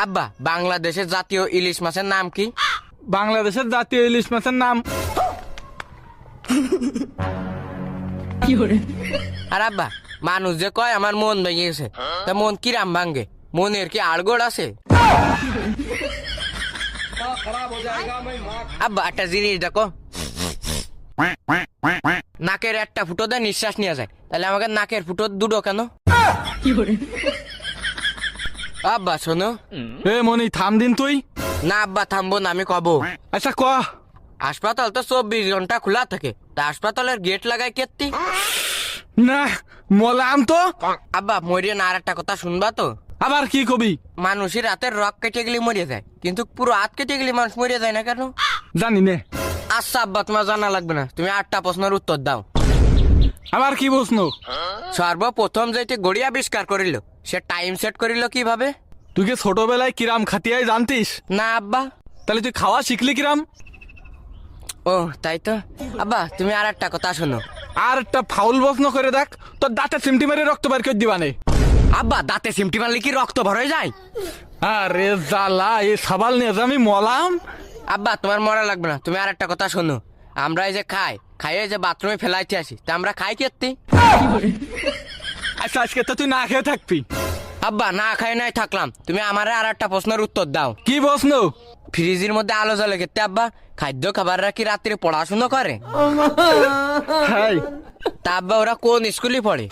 আব্বা বাংলাদেশের জাতীয় ইলিশ মাছের নাম কি? বাংলাদেশের জাতীয় ইলিশ মাছের নাম আর আব্বা মানুষ যে কয় আমার মন ভেঙে গেছে, তা মন কিরাম ভাঙ্গে? মনের কি আড়গোড় আছে? আব্বা একটা জিনিস দেখো, নাকের একটা ফুটো দিয়ে নিঃশ্বাস নেওয়া যায়, তাহলে আমাকে নাকের ফুটো দুটো কেন? আব্বা শোনো। এ মনি থাম দিন তুই। না আব্বা থামবো না, আমি কব। আচ্ছা ক। হাসপাতাল তো 24 ঘন্টা খোলা থাকে, তা হাসপাতালের গেট লাগাই কেত্তি? না মলাম তো। আব্বা মরিয়ে না, আর একটা কথা শুনবা তো? আবার কি কবি? মানুষের রাতের রক কেটে গেলে মরিয়ে যায়, কিন্তু পুরো হাত কেটে গেলে মানুষ মরিয়ে যায় না কেন? জানি নে। আচ্ছা আব্বা তোমার জানা লাগবে না, তুমি 8টা প্রশ্নের উত্তর দাও। আবার কি প্রশ্ন? সর্বপ্রথম যেটি গড়ি আবিষ্কার করিল, সে টাইম সেট করিল কিভাবে? তুই কি ছোটবেলায় কিরাম খাতিয়াই জানতিস? না আব্বা। তাহলে তুই খাওয়া শিখলি কিরাম? ও তাই তো। আব্বা তুমি আর একটা কথা শোনো। আর একটা ফাউল প্রশ্ন করে দেখ, তোর দাঁতে চিমটি মেরে রক্ত বের করে দিবানে। আব্বা দাঁতে সিমটি মারলে কি রক্ত ভরে যায়? আরে জ্বালা, এই সাবাল নিয়ে যে আমি মলাম। আব্বা তোমার মরা লাগবে না, তুমি আর একটা কথা শোনো। আমরা এই যে খাইয়ে যে বাথরুমে ফেলাইতে আসি, তা আমরা খাই কেত্তি? আচ্ছা আজকে তো তুই না খেয়ে থাকবি। আব্বা না খাই নাই থাকলাম, তুমি আমারে আর একটা প্রশ্নের উত্তর দাও। কি প্রশ্ন? ফ্রিজের মধ্যে আলো জ্বলে কেত্তি আব্বা? খাদ্য খাবাররা কি রাত্রে পড়াশোনা করে? হাই তা আব্বা ওরা কোন স্কুলে পড়ে?